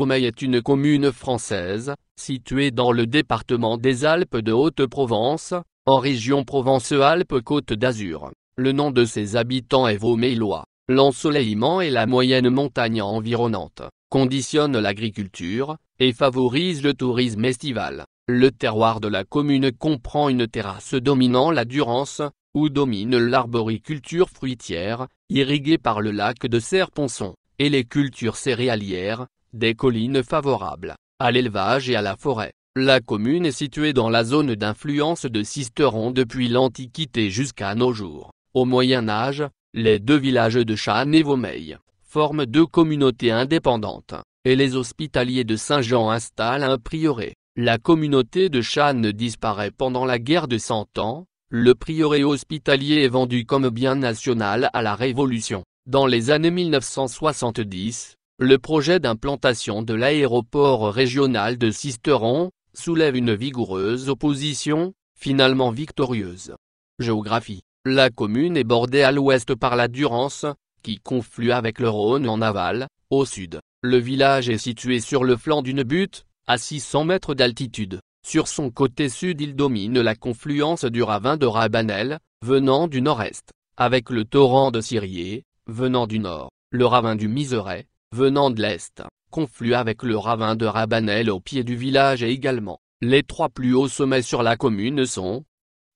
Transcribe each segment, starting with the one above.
Vaumeil est une commune française, située dans le département des Alpes de Haute-Provence, en région Provence-Alpes-Côte d'Azur. Le nom de ses habitants est vaumeillois. L'ensoleillement et la moyenne montagne environnante conditionnent l'agriculture, et favorisent le tourisme estival. Le terroir de la commune comprend une terrasse dominant la Durance, où domine l'arboriculture fruitière, irriguée par le lac de Serre-Ponçon, et les cultures céréalières, des collines favorables à l'élevage et à la forêt. La commune est située dans la zone d'influence de Sisteron depuis l'Antiquité jusqu'à nos jours. Au Moyen Âge, les deux villages de Channes et Vaumeil forment deux communautés indépendantes, et les hospitaliers de Saint-Jean installent un prieuré. La communauté de Channes disparaît pendant la guerre de Cent Ans. Le prieuré hospitalier est vendu comme bien national à la Révolution. Dans les années 1970, le projet d'implantation de l'aéroport régional de Sisteron soulève une vigoureuse opposition, finalement victorieuse. Géographie. La commune est bordée à l'ouest par la Durance, qui conflue avec le Rhône en aval. Au sud, le village est situé sur le flanc d'une butte, à 600 mètres d'altitude. Sur son côté sud il domine la confluence du ravin de Rabanel, venant du nord-est, avec le torrent de Sirier, venant du nord. Le ravin du Miseret, venant de l'est, conflue avec le ravin de Rabanel au pied du village et également. Les trois plus hauts sommets sur la commune sont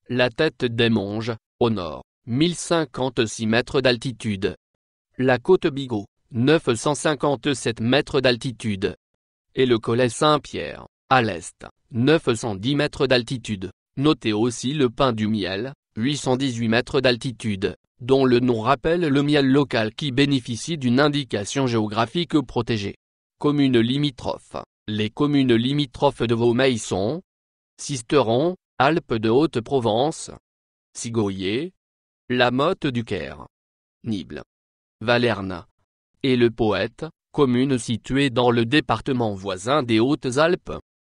la Tête des Monges, au nord, 1056 mètres d'altitude. La Côte Bigot, 957 mètres d'altitude. Et le Collet Saint-Pierre, à l'est, 910 mètres d'altitude. Notez aussi le Pin du Miel, 818 mètres d'altitude, dont le nom rappelle le miel local qui bénéficie d'une indication géographique protégée. Communes limitrophes. Les communes limitrophes de Vaumeil sont Sisteron, Alpes de Haute-Provence, Sigoyer, La Motte-du-Caire, Nibles, Valerne et Le Poète, commune située dans le département voisin des Hautes-Alpes.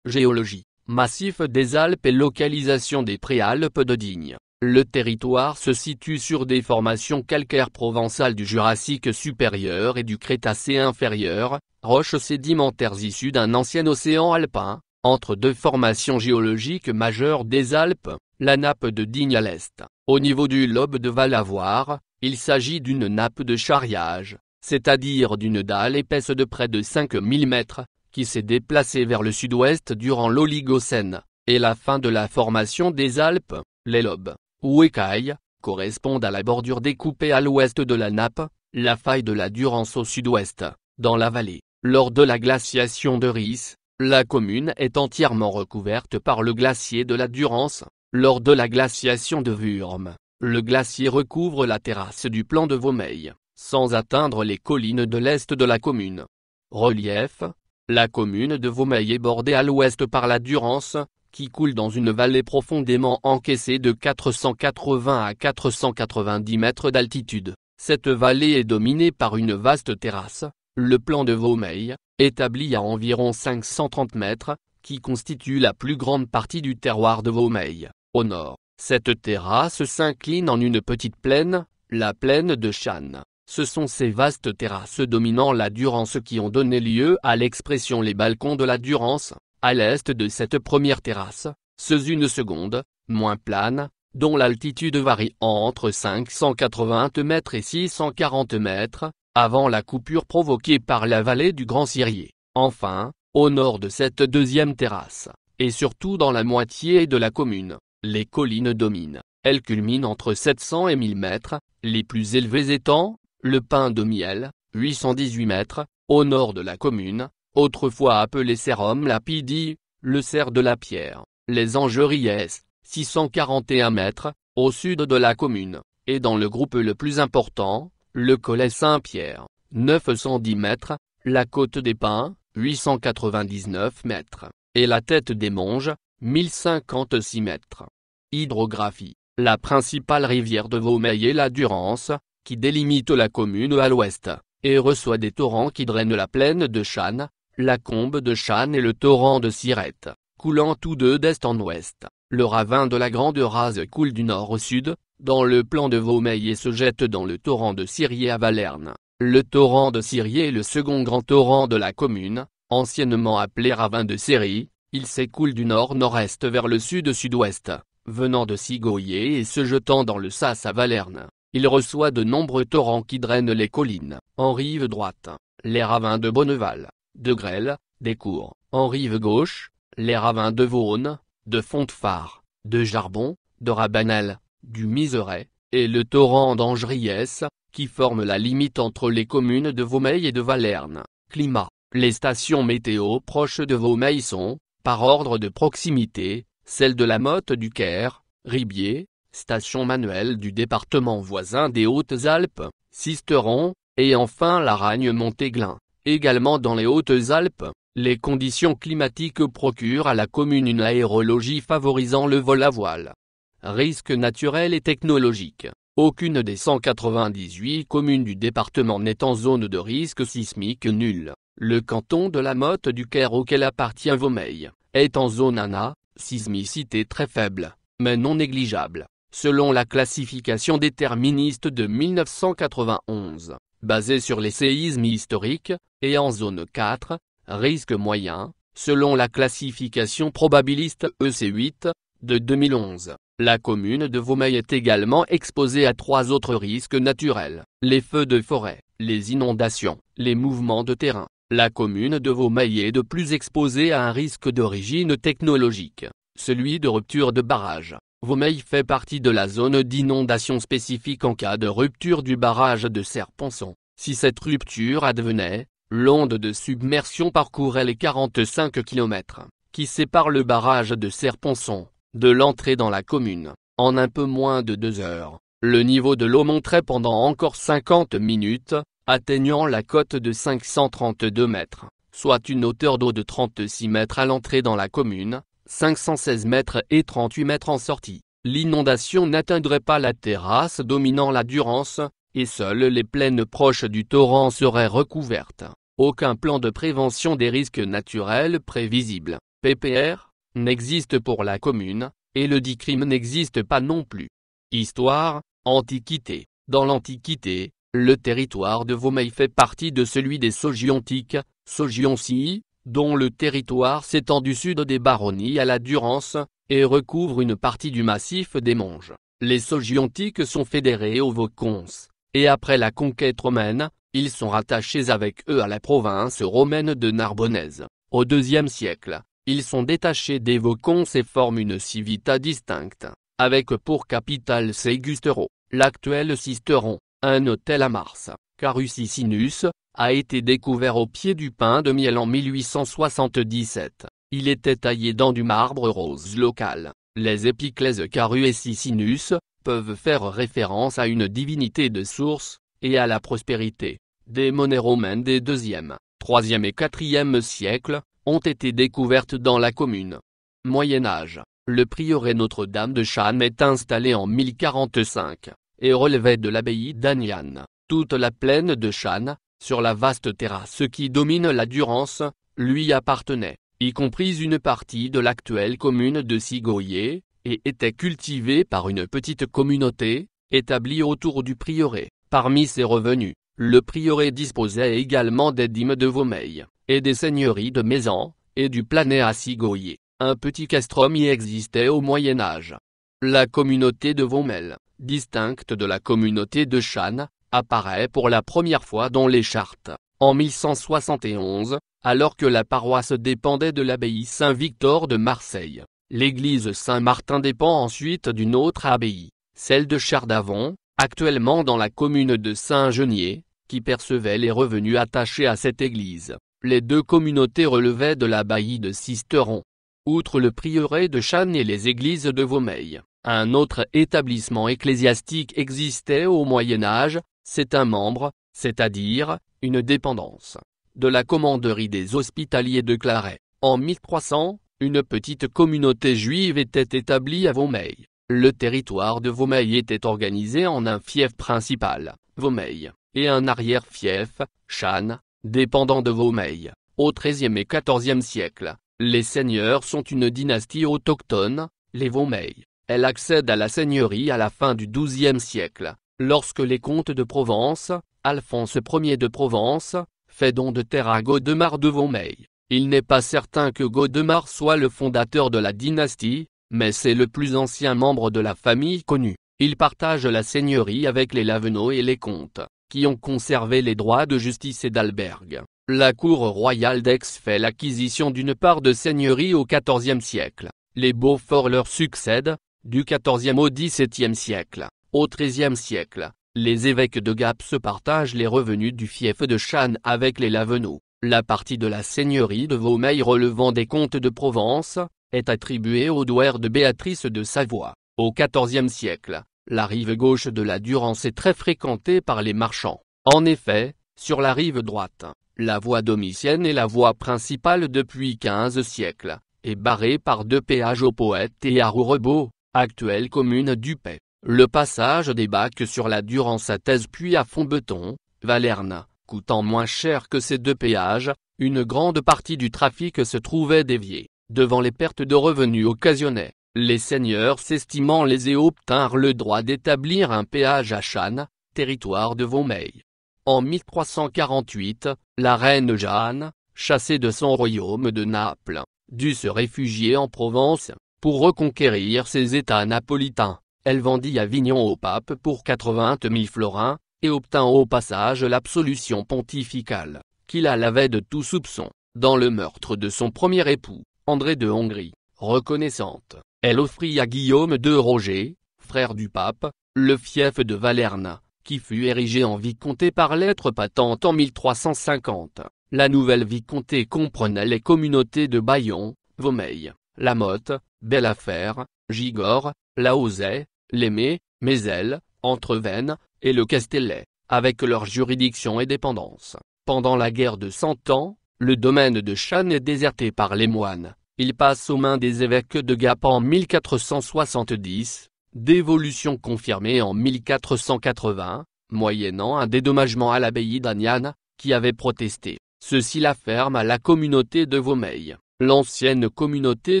Géologie, massif des Alpes et localisation des Préalpes de Digne. Le territoire se situe sur des formations calcaires provençales du Jurassique supérieur et du Crétacé inférieur, roches sédimentaires issues d'un ancien océan alpin, entre deux formations géologiques majeures des Alpes, la nappe de Digne à l'est. Au niveau du lobe de Valavoir, il s'agit d'une nappe de charriage, c'est-à-dire d'une dalle épaisse de près de 5000 mètres, qui s'est déplacée vers le sud-ouest durant l'Oligocène, et la fin de la formation des Alpes. Les lobes, ou écailles, correspondent à la bordure découpée à l'ouest de la nappe, la faille de la Durance au sud-ouest, dans la vallée. Lors de la glaciation de Ris, la commune est entièrement recouverte par le glacier de la Durance. Lors de la glaciation de Wurm, le glacier recouvre la terrasse du plan de Vaumeil, sans atteindre les collines de l'est de la commune. Relief. La commune de Vaumeil est bordée à l'ouest par la Durance, qui coule dans une vallée profondément encaissée de 480 à 490 mètres d'altitude. Cette vallée est dominée par une vaste terrasse, le plan de Vaumeil, établi à environ 530 mètres, qui constitue la plus grande partie du terroir de Vaumeil. Au nord, cette terrasse s'incline en une petite plaine, la plaine de Channes. Ce sont ces vastes terrasses dominant la Durance qui ont donné lieu à l'expression les balcons de la Durance. À l'est de cette première terrasse, c'est une seconde, moins plane, dont l'altitude varie entre 580 mètres et 640 mètres, avant la coupure provoquée par la vallée du Grand Sirier. Enfin, au nord de cette deuxième terrasse, et surtout dans la moitié de la commune, les collines dominent. Elles culminent entre 700 et 1000 mètres, les plus élevées étant le Pin de Miel, 818 mètres, au nord de la commune, autrefois appelé Cerrum Lapidi, le cerf de la Pierre, les Angeries, 641 mètres, au sud de la commune, et dans le groupe le plus important, le Collet Saint-Pierre, 910 mètres, la Côte des Pins, 899 mètres, et la Tête des Monges, 1056 mètres. Hydrographie. La principale rivière de Vaumeil est la Durance, qui délimite la commune à l'ouest, et reçoit des torrents qui drainent la plaine de Channes, la combe de Channes et le torrent de Sirette, coulant tous deux d'est en ouest. Le ravin de la Grande Rase coule du nord au sud, dans le plan de Vaumeil et se jette dans le torrent de Sirier à Valerne. Le torrent de Sirier est le second grand torrent de la commune, Anciennement appelé ravin de Séry, il s'écoule du nord-nord-est vers le sud-sud-ouest, venant de Sigoyer et se jetant dans le Sas à Valerne. Il reçoit de nombreux torrents qui drainent les collines. En rive droite, les ravins de Bonneval, de Grelle, d'Écourt. En rive gauche, les ravins de Vaune, de Fontefard, de Jarbon, de Rabanel, du Miseret, et le torrent d'Angeriès, qui forme la limite entre les communes de Vaumeil et de Valerne. Climat. Les stations météo proches de Vaumeil sont, par ordre de proximité, celles de la Motte du Caire, Ribier, station manuelle du département voisin des Hautes-Alpes, Sisteron, et enfin Laragne-Montéglin. Également dans les Hautes-Alpes, les conditions climatiques procurent à la commune une aérologie favorisant le vol à voile. Risques naturels et technologiques. Aucune des 198 communes du département n'est en zone de risque sismique nul. Le canton de la Motte du Caire auquel appartient Vaumeil, est en zone 1A, sismicité très faible, mais non négligeable, selon la classification déterministe de 1991, basée sur les séismes historiques, et en zone 4, risque moyen, selon la classification probabiliste EC8, de 2011. La commune de Vaumeil est également exposée à 3 autres risques naturels, les feux de forêt, les inondations, les mouvements de terrain. La commune de Vaumeil est de plus exposée à un risque d'origine technologique, celui de rupture de barrage. Vaumeil fait partie de la zone d'inondation spécifique en cas de rupture du barrage de Serponçon. Si cette rupture advenait, l'onde de submersion parcourrait les 45 km, qui séparent le barrage de Serponçon de l'entrée dans la commune. En un peu moins de 2 heures, le niveau de l'eau monterait pendant encore 50 minutes, atteignant la cote de 532 mètres, soit une hauteur d'eau de 36 mètres à l'entrée dans la commune, 516 mètres et 38 mètres en sortie. L'inondation n'atteindrait pas la terrasse dominant la Durance, et seules les plaines proches du torrent seraient recouvertes. Aucun plan de prévention des risques naturels prévisibles, PPR, n'existe pour la commune, et le dit crime n'existe pas non plus. Histoire, Antiquité. Dans l'Antiquité, le territoire de Vaumeil fait partie de celui des Sogiontiques, Sogioncie, dont le territoire s'étend du sud des Baronnies à la Durance, et recouvre une partie du massif des Monges. Les Sogiontiques sont fédérés aux Vaucons, et après la conquête romaine, ils sont rattachés avec eux à la province romaine de Narbonnaise. Au IIe siècle, ils sont détachés des Vaucons et forment une civita distincte, avec pour capitale Ségustero. L'actuel Sisteron, un hôtel à Mars, Carus Sicinus, a été découvert au pied du Pin de Miel en 1877. Il était taillé dans du marbre rose local. Les épiclèses Carus et Sicinus peuvent faire référence à une divinité de source, et à la prospérité. Des monnaies romaines des 2e, 3e et 4e siècles ont été découvertes dans la commune. Moyen Âge. Le prieuré Notre-Dame de Channes est installé en 1045, et relevait de l'abbaye d'Agnan. Toute la plaine de Channes, sur la vaste terrasse qui domine la Durance, lui appartenait, y compris une partie de l'actuelle commune de Sigoyer, et était cultivée par une petite communauté, établie autour du prieuré. Parmi ses revenus, le prieuré disposait également des dîmes de Vaumeil, et des seigneuries de Mézan, et du Planet à Sigoyer. Un petit castrum y existait au Moyen Âge. La communauté de Vaumeil, distincte de la communauté de Channes, apparaît pour la première fois dans les chartes, en 1171, alors que la paroisse dépendait de l'abbaye Saint-Victor de Marseille. L'église Saint-Martin dépend ensuite d'une autre abbaye, celle de Chardavon, actuellement dans la commune de Saint-Genier, qui percevait les revenus attachés à cette église. Les deux communautés relevaient de l'abbaye de Sisteron. Outre le prieuré de Channes et les églises de Vaumeil, un autre établissement ecclésiastique existait au Moyen Âge, c'est un membre, c'est-à-dire, une dépendance, de la commanderie des Hospitaliers de Claret. En 1300, une petite communauté juive était établie à Vaumeil. Le territoire de Vaumeil était organisé en un fief principal, Vaumeil, et un arrière-fief, Channes, dépendant de Vaumeil. Au XIIIe et XIVe siècle, les seigneurs sont une dynastie autochtone, les Vaumeil. Elle accède à la seigneurie à la fin du XIIe siècle, lorsque les comtes de Provence, Alphonse Ier de Provence, fait don de terre à Gaudemar de Vaumeil. Il n'est pas certain que Godemar soit le fondateur de la dynastie, mais c'est le plus ancien membre de la famille connue. Il partage la seigneurie avec les Lavenot et les comtes, qui ont conservé les droits de justice et d'albergue. La cour royale d'Aix fait l'acquisition d'une part de seigneurie au XIVe siècle. Les Beaufort leur succèdent, du XIVe au XVIIe siècle. Au XIIIe siècle, les évêques de Gap se partagent les revenus du fief de Channes avec les Lavenot. La partie de la seigneurie de Vaumeil relevant des comtes de Provence est attribuée au douaire de Béatrice de Savoie. Au XIVe siècle, la rive gauche de la Durance est très fréquentée par les marchands. En effet, sur la rive droite, la voie domitienne est la voie principale depuis 15 siècles, et barrée par 2 péages au Poète et à Rourebeau, actuelle commune du Pay. Le passage des bacs sur la Durance à Thèse puis à Fontbeton, Valerne, coûtant moins cher que ces 2 péages, une grande partie du trafic se trouvait déviée. Devant les pertes de revenus occasionnées, les seigneurs s'estimant lésés obtinrent le droit d'établir un péage à Channes, territoire de Vaumeil. En 1348, la reine Jeanne, chassée de son royaume de Naples, dut se réfugier en Provence, pour reconquérir ses États napolitains. Elle vendit Avignon au pape pour 80 000 florins, et obtint au passage l'absolution pontificale, qui la lavait de tout soupçon. Dans le meurtre de son premier époux, André de Hongrie, reconnaissante, elle offrit à Guillaume de Roger, frère du pape, le fief de Valerne, qui fut érigé en vicomté par lettre patente en 1350. La nouvelle vicomté comprenait les communautés de Bayon, Vaumeil, La Motte, Belleaffaire, Gigord, La Houssaye, Lémé, Mézelles, Entrevennes, et le Castellet, avec leur juridiction et dépendance. Pendant la guerre de 100 ans, le domaine de Channes est déserté par les moines. Il passe aux mains des évêques de Gap en 1470, dévolution confirmée en 1480, moyennant un dédommagement à l'abbaye d'Aniane, qui avait protesté. Ceci la ferme à la communauté de Vaumeil, l'ancienne communauté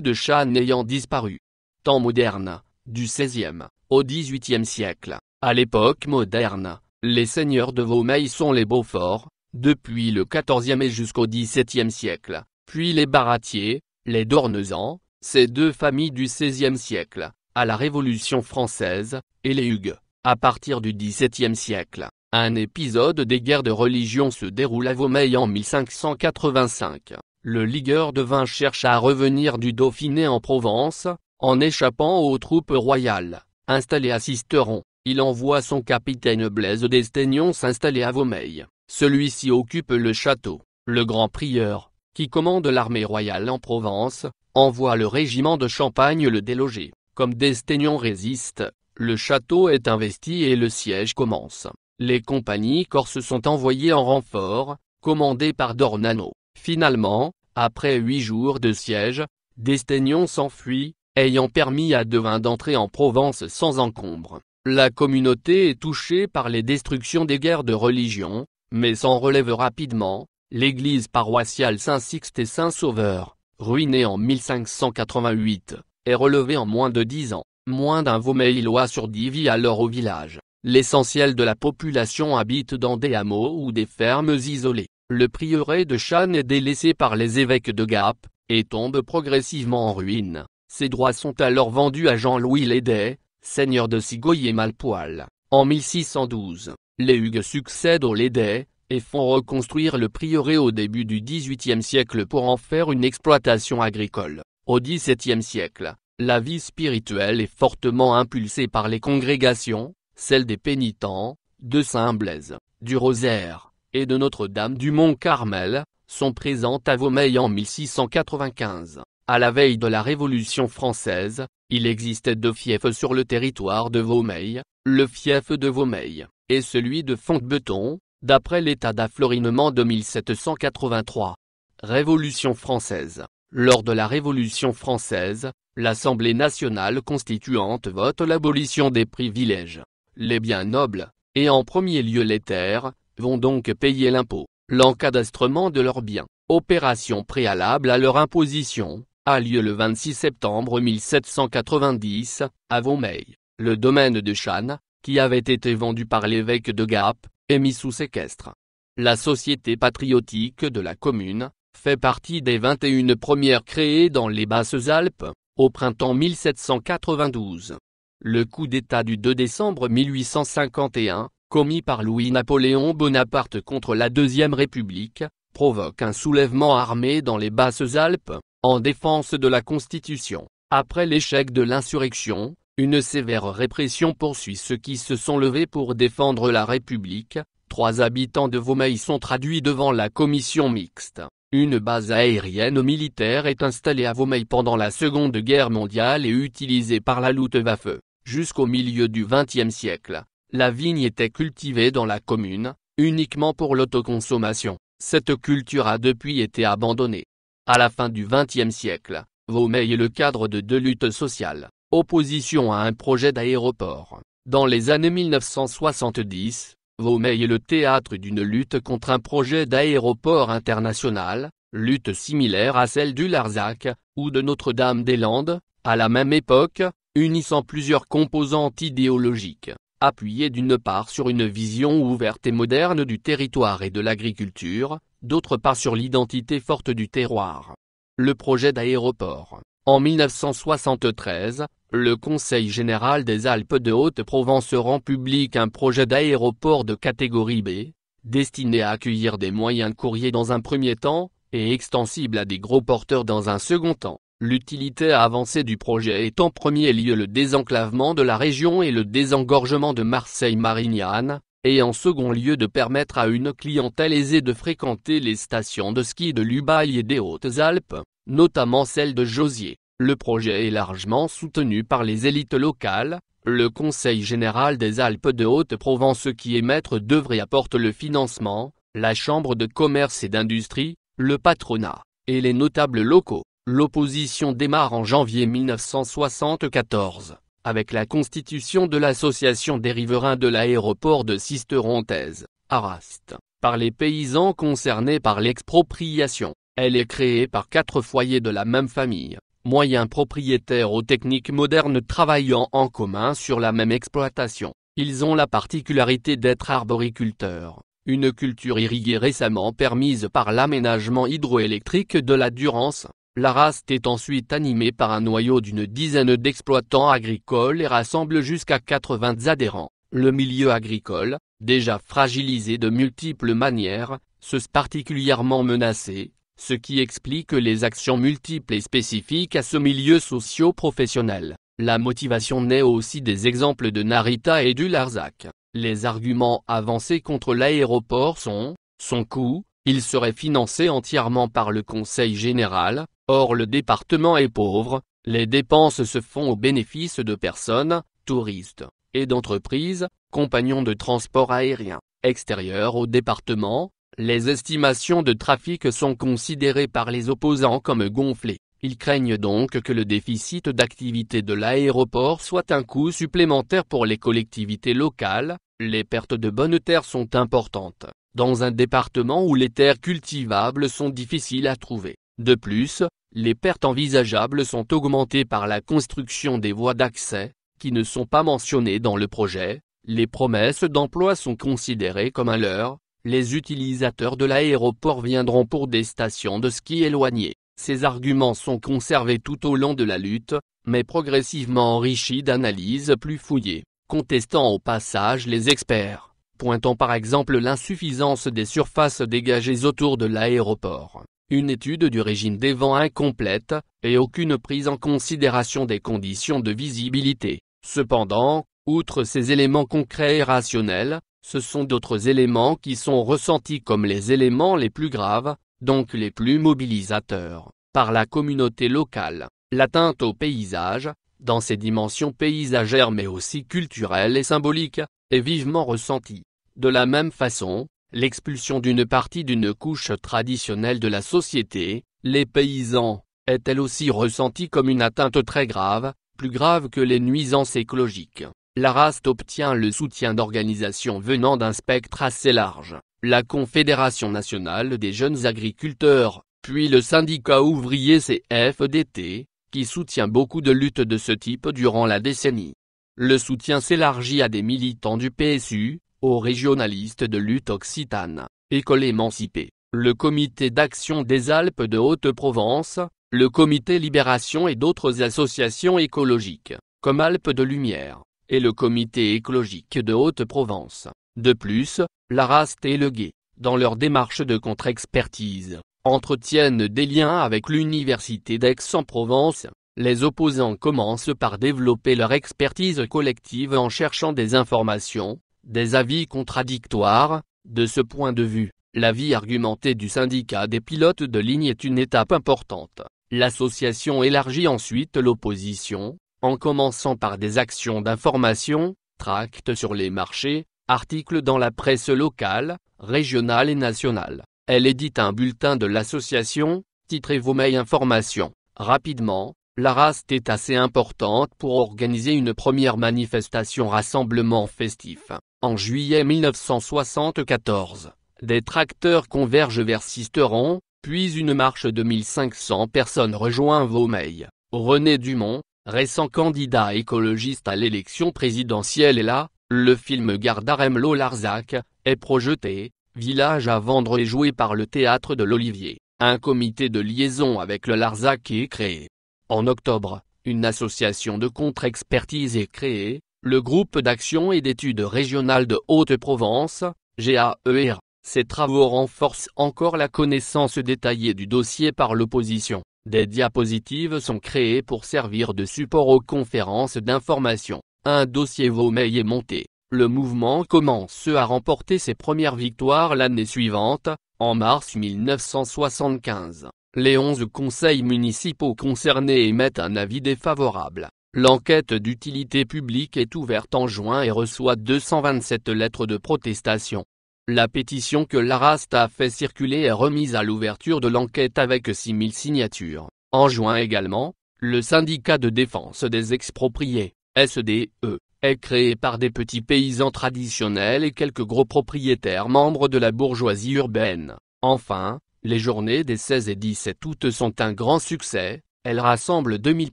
de Channes ayant disparu. Temps moderne, du XVIe au XVIIIe siècle. À l'époque moderne, les seigneurs de Vaumeil sont les Beaufort, depuis le XIVe et jusqu'au XVIIe siècle, puis les Baratier, les Dornezan, ces 2 familles du XVIe siècle, à la Révolution française, et les Hugues, à partir du XVIIe siècle. Un épisode des guerres de religion se déroule à Vaumeil en 1585. Le ligueur de vin cherche à revenir du Dauphiné en Provence, en échappant aux troupes royales, installées à Sisteron. Il envoie son capitaine Blaise d'Estaignon s'installer à Vaumeil. Celui-ci occupe le château. Le grand prieur, qui commande l'armée royale en Provence, envoie le régiment de Champagne le déloger. Comme d'Estaignon résiste, le château est investi et le siège commence. Les compagnies corses sont envoyées en renfort, commandées par Dornano. Finalement, après 8 jours de siège, d'Estaignon s'enfuit, ayant permis à Devin d'entrer en Provence sans encombre. La communauté est touchée par les destructions des guerres de religion, mais s'en relève rapidement. L'église paroissiale Saint-Sixte et Saint-Sauveur, ruinée en 1588, est relevée en moins de 10 ans. Moins d'un Vaumeillois sur 10 vit alors au village. L'essentiel de la population habite dans des hameaux ou des fermes isolées. Le prieuré de Channes est délaissé par les évêques de Gap, et tombe progressivement en ruine. Ses droits sont alors vendus à Jean-Louis Lédet, seigneur de Cigogne et Malpoil. En 1612, les Hugues succèdent aux Lédet, et font reconstruire le prieuré au début du XVIIIe siècle pour en faire une exploitation agricole. Au XVIIe siècle, la vie spirituelle est fortement impulsée par les congrégations, celles des pénitents, de Saint-Blaise, du Rosaire, et de Notre-Dame du Mont-Carmel, sont présentes à Vaumeil en 1695. À la veille de la Révolution française, il existait 2 fiefs sur le territoire de Vaumeil, le fief de Vaumeil, et celui de Fontbeton, d'après l'état d'afflorinement de 1783. Révolution française. Lors de la Révolution française, l'Assemblée nationale constituante vote l'abolition des privilèges. Les biens nobles, et en premier lieu les terres, vont donc payer l'impôt. L'encadastrement de leurs biens, opération préalable à leur imposition, a lieu le 26 septembre 1790, à Vaumeil. Le domaine de Channes, qui avait été vendu par l'évêque de Gap, est mis sous séquestre. La société patriotique de la commune, fait partie des 21 premières créées dans les Basses-Alpes, au printemps 1792. Le coup d'État du 2 décembre 1851, commis par Louis-Napoléon Bonaparte contre la Deuxième République, provoque un soulèvement armé dans les Basses-Alpes, en défense de la Constitution. Après l'échec de l'insurrection, une sévère répression poursuit ceux qui se sont levés pour défendre la République. 3 habitants de Vaumeil sont traduits devant la commission mixte. Une base aérienne militaire est installée à Vaumeil pendant la Seconde Guerre mondiale et utilisée par la Luftwaffe. Jusqu'au milieu du XXe siècle, la vigne était cultivée dans la commune, uniquement pour l'autoconsommation. Cette culture a depuis été abandonnée. À la fin du XXe siècle, Vaumeil est le cadre de 2 luttes sociales. Opposition à un projet d'aéroport. Dans les années 1970, Vaumeil est le théâtre d'une lutte contre un projet d'aéroport international, lutte similaire à celle du Larzac, ou de Notre-Dame-des-Landes, à la même époque, unissant plusieurs composantes idéologiques, appuyées d'une part sur une vision ouverte et moderne du territoire et de l'agriculture, d'autre part sur l'identité forte du terroir. Le projet d'aéroport. En 1973, le Conseil général des Alpes de Haute-Provence rend public un projet d'aéroport de catégorie B, destiné à accueillir des moyens de courrier dans un premier temps, et extensible à des gros porteurs dans un second temps. L'utilité avancée du projet est en premier lieu le désenclavement de la région et le désengorgement de Marseille-Marignane, et en second lieu de permettre à une clientèle aisée de fréquenter les stations de ski de l'Ubaye et des Hautes-Alpes, notamment celle de Josier. Le projet est largement soutenu par les élites locales, le Conseil général des Alpes de Haute-Provence qui est maître d'œuvre et apporte le financement, la Chambre de commerce et d'industrie, le patronat, et les notables locaux. L'opposition démarre en janvier 1974, avec la constitution de l'association des riverains de l'aéroport de Sisteronthèse, Arrast, par les paysans concernés par l'expropriation. Elle est créée par 4 foyers de la même famille, moyens propriétaires aux techniques modernes travaillant en commun sur la même exploitation. Ils ont la particularité d'être arboriculteurs, une culture irriguée récemment permise par l'aménagement hydroélectrique de la Durance. L'Arrast est ensuite animée par un noyau d'une dizaine d'exploitants agricoles et rassemble jusqu'à 80 adhérents. Le milieu agricole, déjà fragilisé de multiples manières, se particulièrement menacé, ce qui explique les actions multiples et spécifiques à ce milieu socio-professionnel. La motivation naît aussi des exemples de Narita et du Larzac. Les arguments avancés contre l'aéroport sont son coût. Il serait financé entièrement par le Conseil général, or le département est pauvre, les dépenses se font au bénéfice de personnes, touristes, et d'entreprises, compagnons de transport aérien, extérieurs au département. Les estimations de trafic sont considérées par les opposants comme gonflées. Ils craignent donc que le déficit d'activité de l'aéroport soit un coût supplémentaire pour les collectivités locales. Les pertes de bonnes terres sont importantes, dans un département où les terres cultivables sont difficiles à trouver. De plus, les pertes envisageables sont augmentées par la construction des voies d'accès, qui ne sont pas mentionnées dans le projet. Les promesses d'emploi sont considérées comme un leurre. Les utilisateurs de l'aéroport viendront pour des stations de ski éloignées. Ces arguments sont conservés tout au long de la lutte, mais progressivement enrichis d'analyses plus fouillées, contestant au passage les experts, pointant par exemple l'insuffisance des surfaces dégagées autour de l'aéroport, une étude du régime des vents incomplète, et aucune prise en considération des conditions de visibilité. Cependant, outre ces éléments concrets et rationnels, ce sont d'autres éléments qui sont ressentis comme les éléments les plus graves, donc les plus mobilisateurs, par la communauté locale. L'atteinte au paysage, dans ses dimensions paysagères mais aussi culturelles et symboliques, est vivement ressentie. De la même façon, l'expulsion d'une partie d'une couche traditionnelle de la société, les paysans, est elle aussi ressentie comme une atteinte très grave, plus grave que les nuisances écologiques. L'Arrast obtient le soutien d'organisations venant d'un spectre assez large, la Confédération nationale des jeunes agriculteurs, puis le syndicat ouvrier CFDT, qui soutient beaucoup de luttes de ce type durant la décennie. Le soutien s'élargit à des militants du PSU, aux régionalistes de lutte occitane, école émancipée, le Comité d'action des Alpes de Haute-Provence, le Comité Libération et d'autres associations écologiques, comme Alpes de Lumière, et le Comité écologique de Haute-Provence. De plus, l'ARAST et le GUE, dans leur démarche de contre-expertise, entretiennent des liens avec l'Université d'Aix-en-Provence. Les opposants commencent par développer leur expertise collective en cherchant des informations, des avis contradictoires. De ce point de vue, l'avis argumenté du syndicat des pilotes de ligne est une étape importante. L'association élargit ensuite l'opposition, en commençant par des actions d'information, tracts sur les marchés, articles dans la presse locale, régionale et nationale. Elle édite un bulletin de l'association, titré Vaumeil Information. Rapidement, l'ARAST est assez importante pour organiser une première manifestation rassemblement festif. En juillet 1974, des tracteurs convergent vers Sisteron, puis une marche de 1500 personnes rejoint Vaumeil. René Dumont, récent candidat écologiste à l'élection présidentielle est là, le film Gardarem-Lo Larzac, est projeté, Village à vendre et joué par le Théâtre de l'Olivier. Un comité de liaison avec le Larzac est créé. En octobre, une association de contre-expertise est créée, le Groupe d'action et d'études régionales de Haute-Provence, GAER. Ces travaux renforcent encore la connaissance détaillée du dossier par l'opposition. Des diapositives sont créées pour servir de support aux conférences d'information. Un dossier Vaumeil est monté. Le mouvement commence à remporter ses premières victoires l'année suivante, en mars 1975. Les 11 conseils municipaux concernés émettent un avis défavorable. L'enquête d'utilité publique est ouverte en juin et reçoit 227 lettres de protestation. La pétition que l'ARAST a fait circuler est remise à l'ouverture de l'enquête avec 6000 signatures. En juin également, le syndicat de défense des expropriés, SDE, est créé par des petits paysans traditionnels et quelques gros propriétaires membres de la bourgeoisie urbaine. Enfin, les journées des 16 et 17 août sont un grand succès, elles rassemblent 2000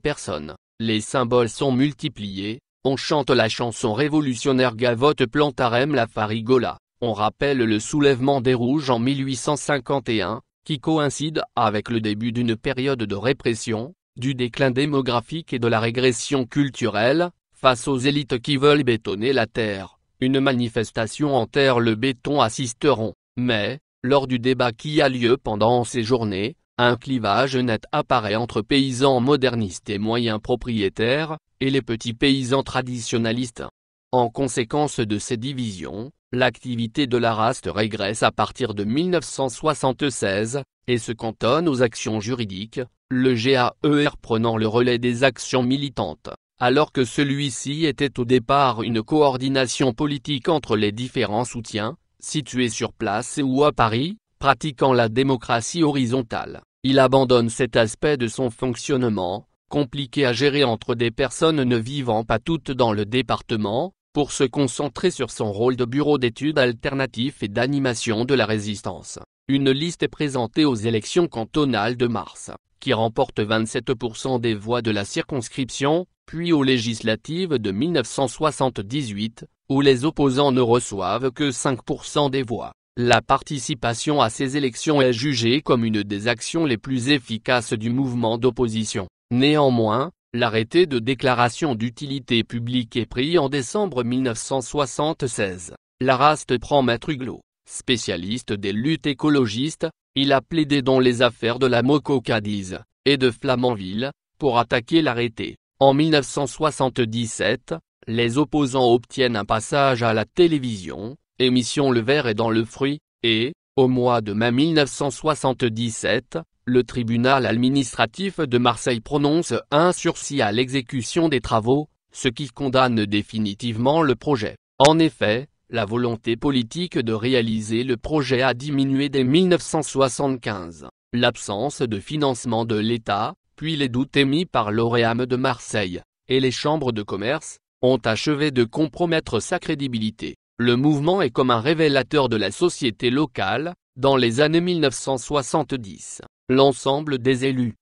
personnes. Les symboles sont multipliés, on chante la chanson révolutionnaire Gavotte Plantarem la Farigola, on rappelle le soulèvement des Rouges en 1851, qui coïncide avec le début d'une période de répression, du déclin démographique et de la régression culturelle, face aux élites qui veulent bétonner la terre. Une manifestation enterre le béton à Sisteron, mais, lors du débat qui a lieu pendant ces journées, un clivage net apparaît entre paysans modernistes et moyens propriétaires, et les petits paysans traditionnalistes. En conséquence de ces divisions, l'activité de l'ARAST régresse à partir de 1976, et se cantonne aux actions juridiques, le GAER prenant le relais des actions militantes, alors que celui-ci était au départ une coordination politique entre les différents soutiens, situés sur place ou à Paris, pratiquant la démocratie horizontale. Il abandonne cet aspect de son fonctionnement, compliqué à gérer entre des personnes ne vivant pas toutes dans le département, pour se concentrer sur son rôle de bureau d'études alternatif et d'animation de la résistance. Une liste est présentée aux élections cantonales de mars, qui remporte 27% des voix de la circonscription, puis aux législatives de 1978, où les opposants ne reçoivent que 5% des voix. La participation à ces élections est jugée comme une des actions les plus efficaces du mouvement d'opposition. Néanmoins, l'arrêté de déclaration d'utilité publique est pris en décembre 1976. L'ARAST prend Maître Huglot, spécialiste des luttes écologistes, il a plaidé dans les affaires de la Moco-Cadiz et de Flamanville, pour attaquer l'arrêté. En 1977, les opposants obtiennent un passage à la télévision, émission Le Ver est dans le fruit, et, au mois de mai 1977, le tribunal administratif de Marseille prononce un sursis à l'exécution des travaux, ce qui condamne définitivement le projet. En effet, la volonté politique de réaliser le projet a diminué dès 1975. L'absence de financement de l'État, puis les doutes émis par l'Oréam de Marseille, et les chambres de commerce, ont achevé de compromettre sa crédibilité. Le mouvement est comme un révélateur de la société locale, dans les années 1970. L'ensemble des élus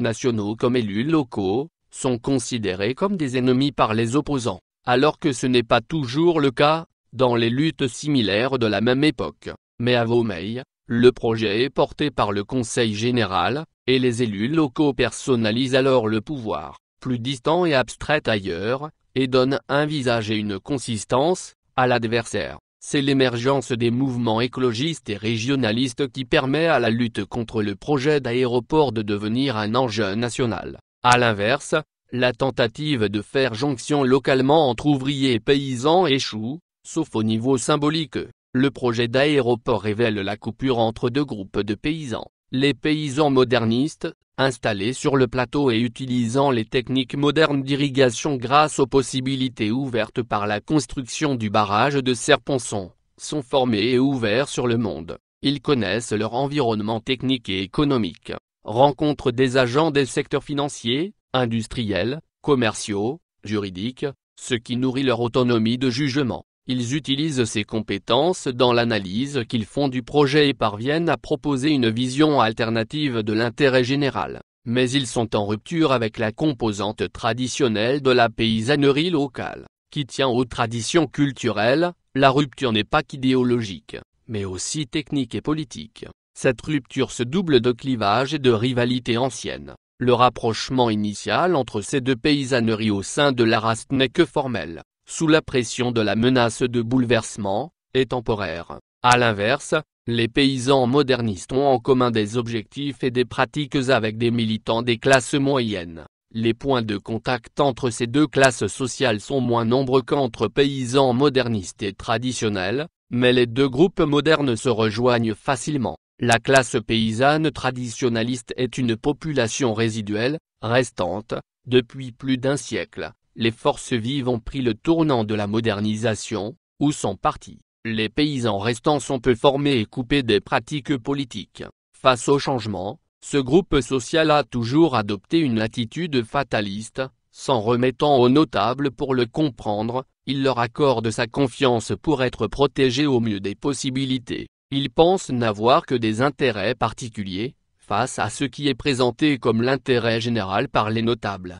nationaux comme élus locaux, sont considérés comme des ennemis par les opposants, alors que ce n'est pas toujours le cas, dans les luttes similaires de la même époque. Mais à Vaumeil, Le projet est porté par le Conseil général, et les élus locaux personnalisent alors le pouvoir, plus distant et abstrait ailleurs, et donnent un visage et une consistance à l'adversaire. C'est l'émergence des mouvements écologistes et régionalistes qui permet à la lutte contre le projet d'aéroport de devenir un enjeu national. À l'inverse, la tentative de faire jonction localement entre ouvriers et paysans échoue, sauf au niveau symbolique. Le projet d'aéroport révèle la coupure entre deux groupes de paysans. Les paysans modernistes, installés sur le plateau et utilisant les techniques modernes d'irrigation grâce aux possibilités ouvertes par la construction du barrage de Serponçon, sont formés et ouverts sur le monde. Ils connaissent leur environnement technique et économique, rencontrent des agents des secteurs financiers, industriels, commerciaux, juridiques, ce qui nourrit leur autonomie de jugement. Ils utilisent ces compétences dans l'analyse qu'ils font du projet et parviennent à proposer une vision alternative de l'intérêt général. Mais ils sont en rupture avec la composante traditionnelle de la paysannerie locale, qui tient aux traditions culturelles. La rupture n'est pas qu'idéologique, mais aussi technique et politique. Cette rupture se double de clivages et de rivalités anciennes. Le rapprochement initial entre ces deux paysanneries au sein de la race n'est que formel, sous la pression de la menace de bouleversement, et temporaire. À l'inverse, les paysans modernistes ont en commun des objectifs et des pratiques avec des militants des classes moyennes. Les points de contact entre ces deux classes sociales sont moins nombreux qu'entre paysans modernistes et traditionnels, mais les deux groupes modernes se rejoignent facilement. La classe paysanne traditionnaliste est une population résiduelle, restante, depuis plus d'un siècle. Les forces vives ont pris le tournant de la modernisation, ou sont partis. Les paysans restants sont peu formés et coupés des pratiques politiques. Face au changement, ce groupe social a toujours adopté une attitude fataliste, s'en remettant aux notables pour le comprendre. Il leur accorde sa confiance pour être protégé au mieux des possibilités. Il pense n'avoir que des intérêts particuliers, face à ce qui est présenté comme l'intérêt général par les notables.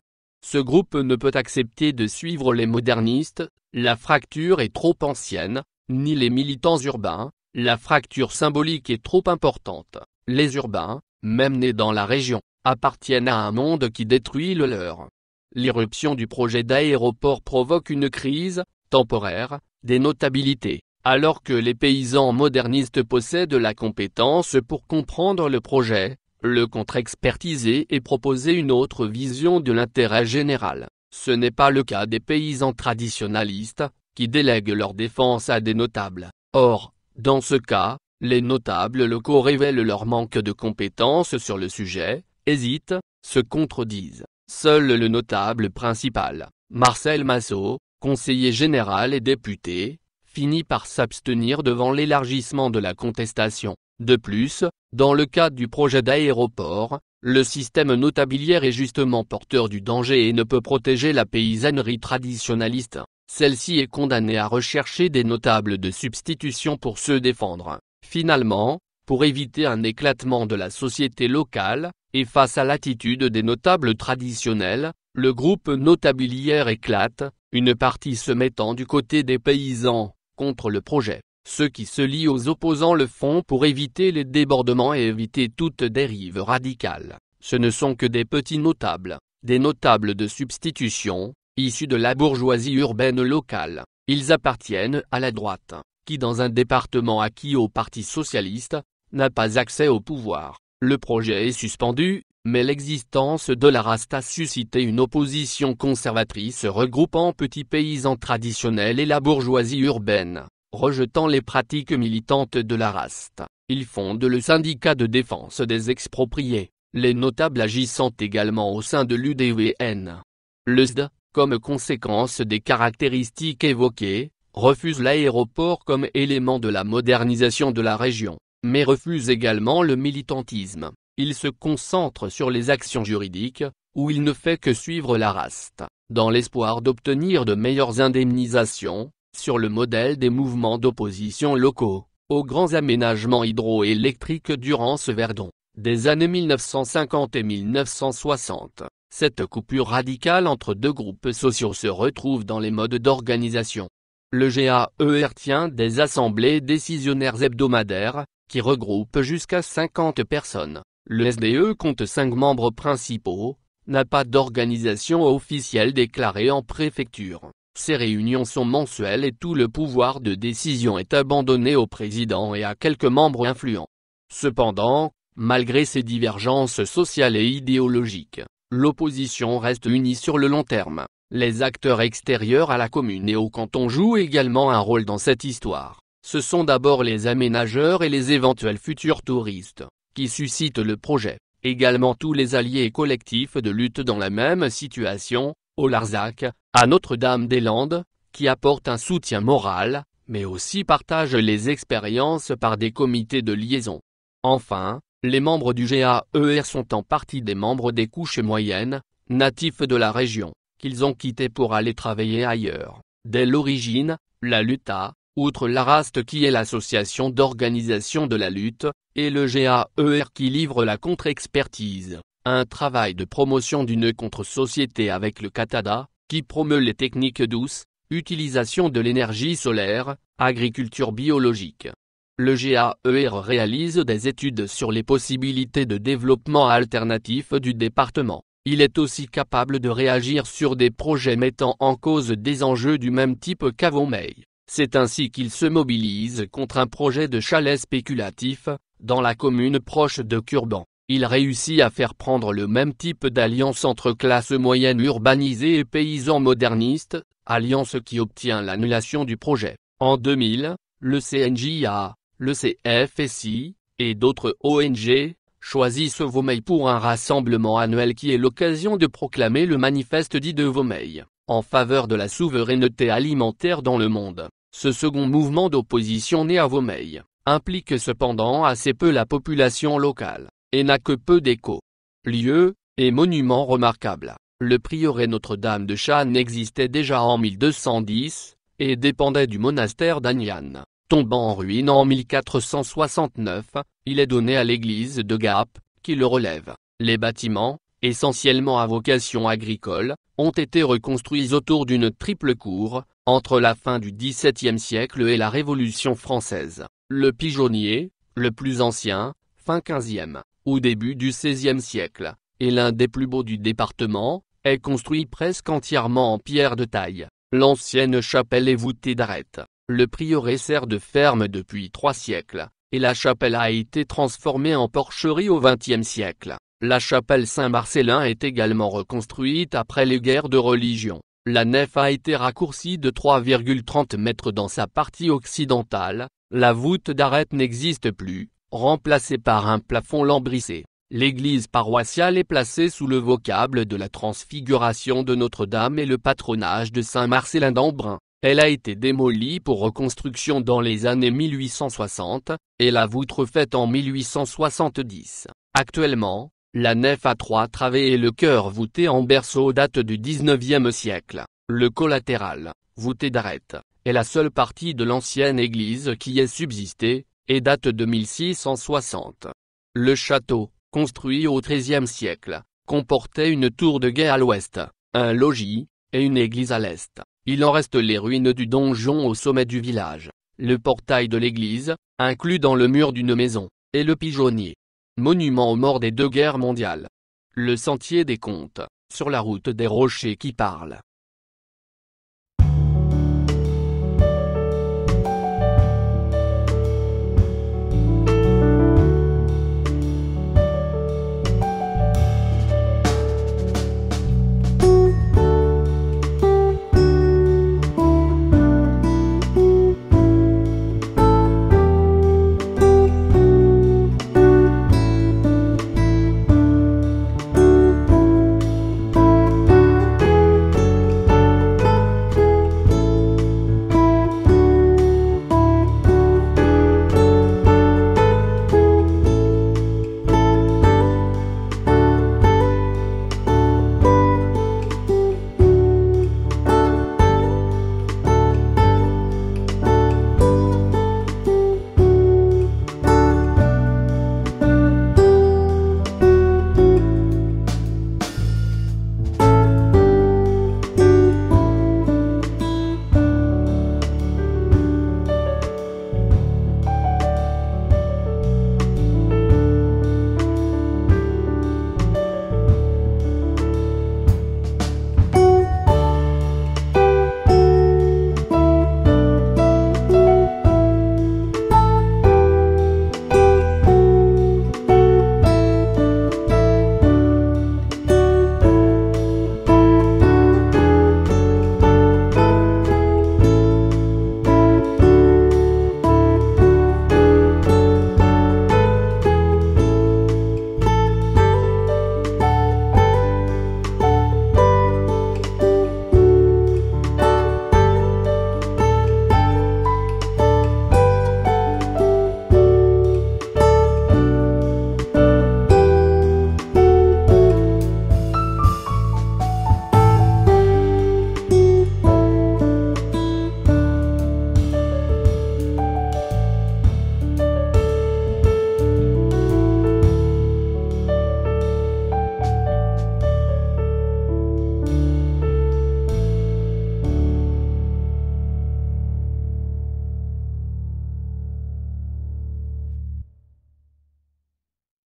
Ce groupe ne peut accepter de suivre les modernistes, la fracture est trop ancienne, ni les militants urbains, la fracture symbolique est trop importante. Les urbains, même nés dans la région, appartiennent à un monde qui détruit le leur. L'irruption du projet d'aéroport provoque une crise, temporaire, des notabilités, alors que les paysans modernistes possèdent la compétence pour comprendre le projet, le contre-expertiser et proposer une autre vision de l'intérêt général. Ce n'est pas le cas des paysans traditionnalistes, qui délèguent leur défense à des notables. Or, dans ce cas, les notables locaux révèlent leur manque de compétences sur le sujet, hésitent, se contredisent. Seul le notable principal, Marcel Massot, conseiller général et député, finit par s'abstenir devant l'élargissement de la contestation. De plus, dans le cadre du projet d'aéroport, le système notabiliaire est justement porteur du danger et ne peut protéger la paysannerie traditionnaliste. Celle-ci est condamnée à rechercher des notables de substitution pour se défendre. Finalement, pour éviter un éclatement de la société locale, et face à l'attitude des notables traditionnels, le groupe notabiliaire éclate, une partie se mettant du côté des paysans, contre le projet. Ceux qui se lient aux opposants le font pour éviter les débordements et éviter toute dérive radicale. Ce ne sont que des petits notables, des notables de substitution, issus de la bourgeoisie urbaine locale. Ils appartiennent à la droite, qui dans un département acquis au Parti socialiste, n'a pas accès au pouvoir. Le projet est suspendu, mais l'existence de la RAST a suscité une opposition conservatrice regroupant petits paysans traditionnels et la bourgeoisie urbaine. Rejetant les pratiques militantes de la RAST, ils fondent le syndicat de défense des expropriés, les notables agissant également au sein de l'UDVN. Le SD, comme conséquence des caractéristiques évoquées, refuse l'aéroport comme élément de la modernisation de la région, mais refuse également le militantisme. Il se concentre sur les actions juridiques, où il ne fait que suivre la RAST, dans l'espoir d'obtenir de meilleures indemnisations, sur le modèle des mouvements d'opposition locaux, aux grands aménagements hydroélectriques durant ce Verdon, des années 1950 et 1960. Cette coupure radicale entre deux groupes sociaux se retrouve dans les modes d'organisation. Le GAER tient des assemblées décisionnaires hebdomadaires, qui regroupent jusqu'à 50 personnes. Le SDE compte 5 membres principaux, n'a pas d'organisation officielle déclarée en préfecture. Ces réunions sont mensuelles et tout le pouvoir de décision est abandonné au président et à quelques membres influents. Cependant, malgré ces divergences sociales et idéologiques, l'opposition reste unie sur le long terme. Les acteurs extérieurs à la commune et au canton jouent également un rôle dans cette histoire. Ce sont d'abord les aménageurs et les éventuels futurs touristes, qui suscitent le projet. Également tous les alliés et collectifs de lutte dans la même situation, au Larzac, à Notre-Dame-des-Landes, qui apportent un soutien moral, mais aussi partagent les expériences par des comités de liaison. Enfin, les membres du GAER sont en partie des membres des couches moyennes, natifs de la région, qu'ils ont quittés pour aller travailler ailleurs. Dès l'origine, la LUTA, outre l'ARAST qui est l'association d'organisation de la lutte, et le GAER qui livre la contre-expertise, un travail de promotion d'une contre-société avec le Catada, qui promeut les techniques douces, utilisation de l'énergie solaire, agriculture biologique. Le GAER réalise des études sur les possibilités de développement alternatif du département. Il est aussi capable de réagir sur des projets mettant en cause des enjeux du même type qu'à Vaumeil. C'est ainsi qu'il se mobilise contre un projet de chalet spéculatif, dans la commune proche de Curban. Il réussit à faire prendre le même type d'alliance entre classe moyenne urbanisée et paysans modernistes, alliance qui obtient l'annulation du projet. En 2000, le CNJA, le CFSI, et d'autres ONG, choisissent Vaumeil pour un rassemblement annuel qui est l'occasion de proclamer le manifeste dit de Vaumeil, en faveur de la souveraineté alimentaire dans le monde. Ce second mouvement d'opposition né à Vaumeil, implique cependant assez peu la population locale, et n'a que peu d'écho. Lieu, et monument remarquable, le prieuré Notre-Dame de Channes existait déjà en 1210, et dépendait du monastère d'Agnan. Tombant en ruine en 1469, il est donné à l'église de Gap, qui le relève. Les bâtiments, essentiellement à vocation agricole, ont été reconstruits autour d'une triple cour, entre la fin du XVIIe siècle et la Révolution française. Le pigeonnier, le plus ancien, fin XVe, ou début du XVIe siècle, et l'un des plus beaux du département, est construit presque entièrement en pierre de taille. L'ancienne chapelle est voûtée d'arêtes. Le prieuré sert de ferme depuis 3 siècles, et la chapelle a été transformée en porcherie au XXe siècle. La chapelle Saint-Marcellin est également reconstruite après les guerres de religion. La nef a été raccourcie de 3,30 mètres dans sa partie occidentale, la voûte d'arête n'existe plus, remplacée par un plafond lambrissé. L'église paroissiale est placée sous le vocable de la transfiguration de Notre-Dame et le patronage de Saint-Marcellin d'Embrun. Elle a été démolie pour reconstruction dans les années 1860, et la voûte refaite en 1870. Actuellement, la nef a 3 travées et le chœur voûté en berceau date du XIXe siècle. Le collatéral, voûté d'arêtes, est la seule partie de l'ancienne église qui ait subsisté, et date de 1660. Le château, construit au XIIIe siècle, comportait une tour de guet à l'ouest, un logis, et une église à l'est. Il en reste les ruines du donjon au sommet du village, le portail de l'église, inclus dans le mur d'une maison, et le pigeonnier, monument aux morts des 2 guerres mondiales. Le sentier des Comtes, sur la route des Rochers qui parle.